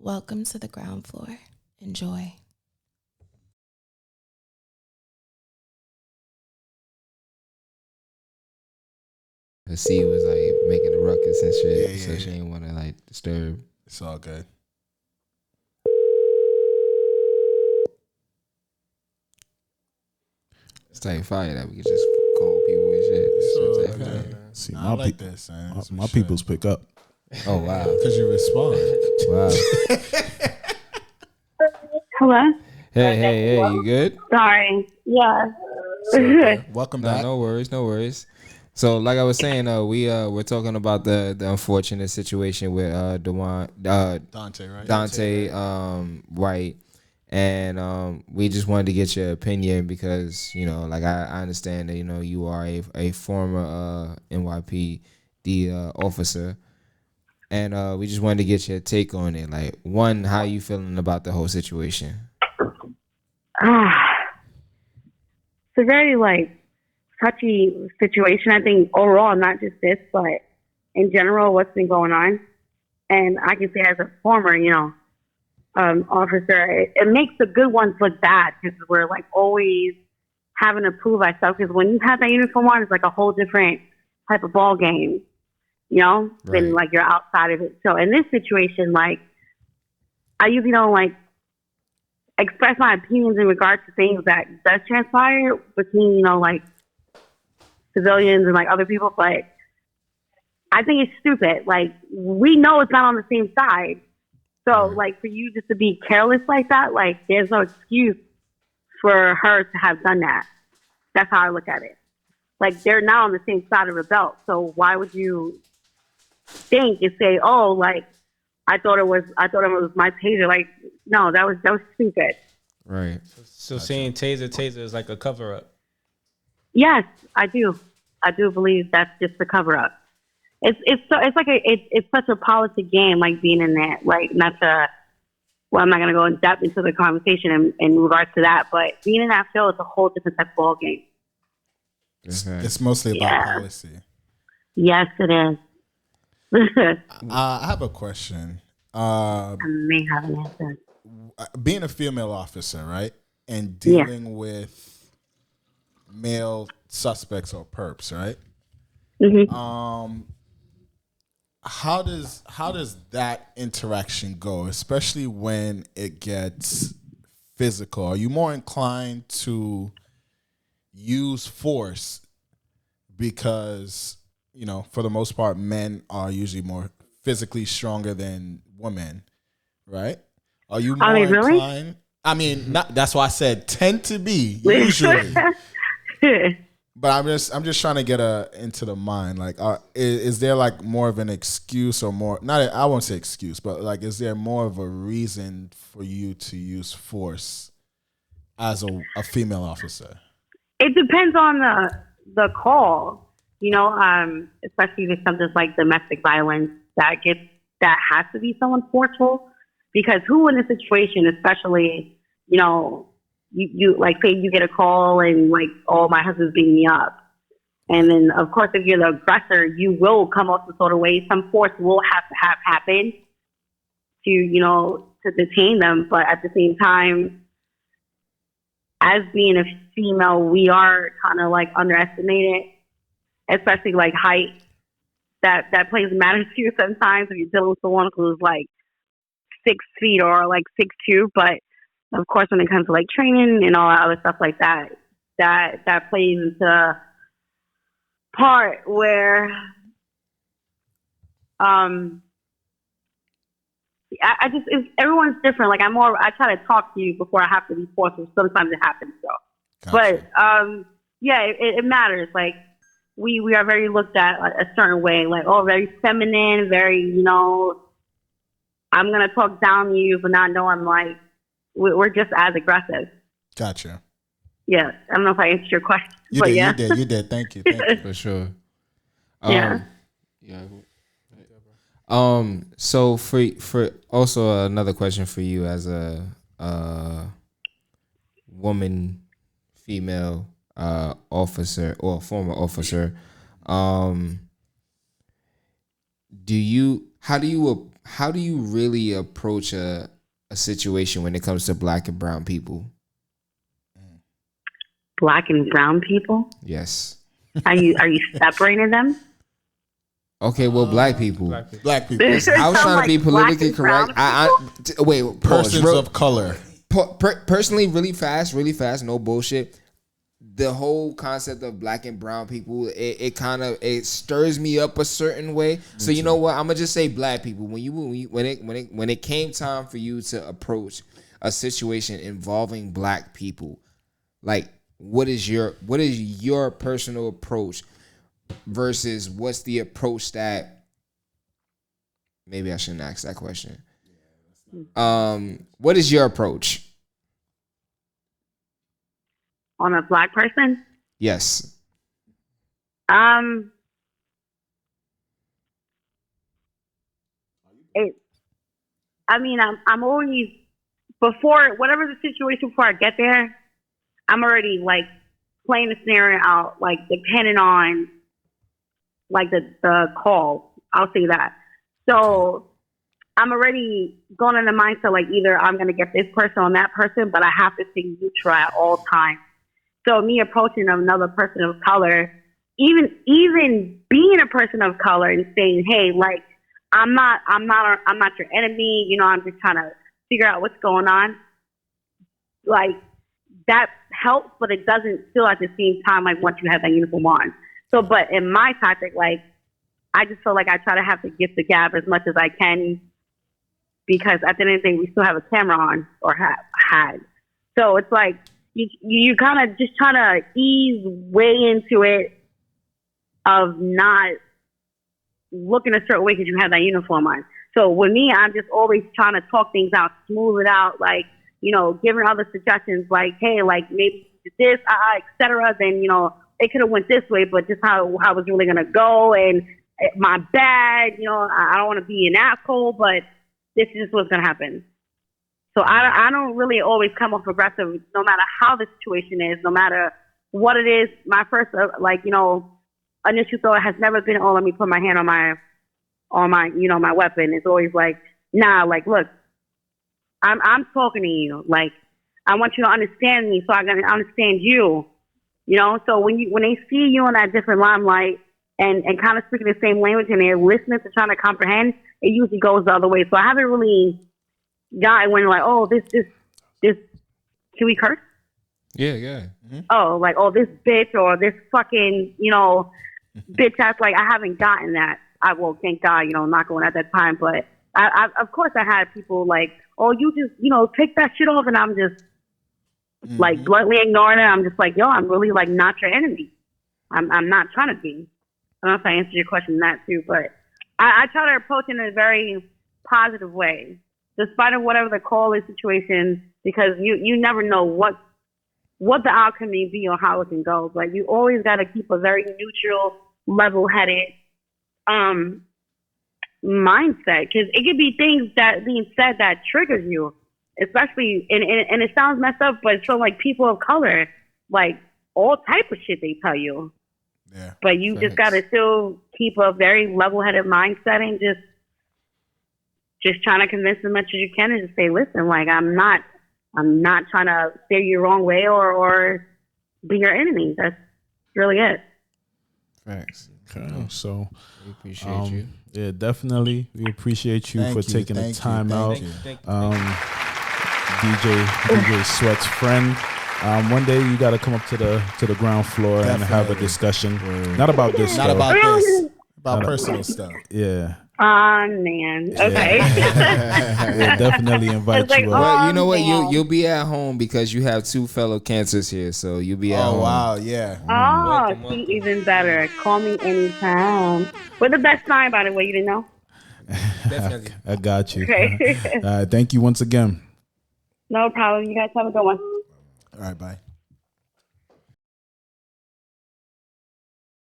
Welcome to the ground floor. Enjoy. C was like making a ruckus and shit, Yeah, so yeah, she didn't want to like disturb. It's all good. It's like fire that we could just call people and shit. So, Shit type fire. See, I like this, man. That's my for peoples pick up. Oh wow, because you respond. wow. Hello? Hey, you good? Sorry. Yeah. So, okay. Welcome No, back. no worries. So, like I was saying, we're talking about the unfortunate situation with Dante, right? Dante, White, and we just wanted to get your opinion because like I understand that you are a former NYPD officer, and we just wanted to get your take on it. Like, one, how you feeling about the whole situation? It's a very touchy situation. I think overall, not just this, but in general, what's been going on. And I can say as a former, officer, it makes the good ones look bad because we're always having to prove ourselves. Because when you have that uniform on, it's like a whole different type of ball game, than you're outside of it. So in this situation, I usually don't express my opinions in regards to things that does transpire between, civilians and other people, but I think it's stupid. We know it's not on the same side. So for you just to be careless like that, there's no excuse for her to have done that. That's how I look at it. They're not on the same side of the belt. So why would you think and say, oh, I thought it was my taser. No, that was stupid. Right. So saying taser is like a cover up. Yes, I do. I do believe that's just a cover up. It's such a politic game, being in that. Not to. Well, I'm not going to go in depth into the conversation in regards to that, but being in that field is a whole different type of ball game. It's mostly about policy. Yes, it is. I have a question. I may have an answer. Being a female officer, right, and dealing with male suspects or perps, right? Mm-hmm. How does that interaction go, especially when it gets physical? Are you more inclined to use force because, for the most part, men are usually more physically stronger than women, right? Are you more inclined? I mean, not, that's why I said tend to be usually. But I'm just trying to get into the mind. Is there more of an excuse or more? Not I won't say excuse, but is there more of a reason for you to use force as a female officer? It depends on the call, especially if it's something like domestic violence that has to be someone forceful. Because who in a situation, especially, you say you get a call and oh, my husband's beating me up. And then of course, if you're the aggressor, you will come off some sort of way. Some force will have to have happened to detain them. But at the same time, as being a female, we are kind of underestimated, especially height. That plays a matter too sometimes if you're dealing with someone who's 6 feet or 6'2", but of course, when it comes to training and all that other stuff like that, that plays into part where I just everyone's different. I try to talk to you before I have to be forceful. Sometimes it happens, so. Gotcha. But it matters. We are very looked at a certain way, very feminine, very I'm gonna talk down to you, but not know I'm we're just as aggressive. Gotcha. Yeah, I don't know if I answered your question. You did. Thank you. For sure. Yeah. So for also another question for you as a woman, female officer or former officer, how do how do you really approach a situation when it comes to black and brown people? Black and brown people? Yes. Are you separating them? Okay, well, black people. Black people. I was trying to be politically correct. Wait, pause. Persons of color. Personally, really fast, no bullshit. The whole concept of black and brown people, it kind of stirs me up a certain way. So you know what? I'm gonna just say black people. When it came time for you to approach a situation involving black people, like what is your personal approach versus what's the approach that maybe I shouldn't ask that question. What is your approach? On a black person? Yes. I'm always, before, whatever the situation before I get there, I'm already like playing the scenario out, like depending on like the call. I'll say that. So I'm already going in the mindset like either I'm going to get this person or that person, but I have to stay neutral at all times. So me approaching another person of color, even being a person of color and saying, hey, like, I'm not your enemy. You know, I'm just trying to figure out what's going on. Like, that helps, but it doesn't feel at the same time like once you have that uniform on. So, but in my tactic, like, I just feel like I try to have the gift of gab as much as I can, because at the end of the day, we still have a camera on, or had. So it's like you kind of just try to ease way into it of not looking a certain way because you have that uniform on. So with me, I'm just always trying to talk things out, smooth it out, like, you know, giving other suggestions like, hey, like maybe this, et cetera. Then, you know, it could have went this way, but just how it was really going to go. And my bad, you know, I don't want to be an asshole, but this is what's going to happen. So I don't really always come off aggressive, no matter how the situation is, no matter what it is. My first, like, you know, initial thought has never been, oh, let me put my hand on my, you know, my weapon. It's always like, nah, like, look, I'm talking to you. Like, I want you to understand me so I can understand you. You know, so when they see you in that different limelight and kind of speaking the same language and they're listening to trying to comprehend, it usually goes the other way. So I haven't really gotten when like, oh, this, can we curse? Yeah. Mm-hmm. Oh, like, oh, this bitch or this fucking, you know, bitch ass. Like, I haven't gotten that. Well, thank God, you know, not going at that time. But I of course, I had people like, oh, you just, you know, take that shit off, and I'm just like bluntly ignoring it. I'm just like, yo, I'm really like not your enemy. I'm not trying to be. I don't know if I answered your question in that too, but I try to approach it in a very positive way, despite of whatever the call is situation, because you never know what the outcome may be or how it can go. But you always got to keep a very neutral, level-headed mindset, because it could be things that being said that triggers you, especially and it sounds messed up, but so like people of color, like all type of shit they tell you. Yeah. But you just got to still keep a very level-headed mindset and just trying to convince as much as you can and just say, listen, like I'm not trying to steer you the wrong way or be your enemy. That's really it. Thanks. Okay. So we appreciate you. Yeah, definitely. We appreciate you for taking the time out. DJ Sweat's friend. One day you got to come up to the ground floor and have a discussion. Not about this stuff. Not about this. About personal stuff. Yeah. Man. Okay. Yeah, definitely invite like, you. Well, you know what? man. You'll be at home because you have two fellow cancers here, so you'll be at home. Oh wow, yeah. Oh, see, even better. Call me anytime. We're the best time, by the way. You didn't know? Definitely. I got you. Okay. Thank you once again. No problem. You guys have a good one. All right, bye.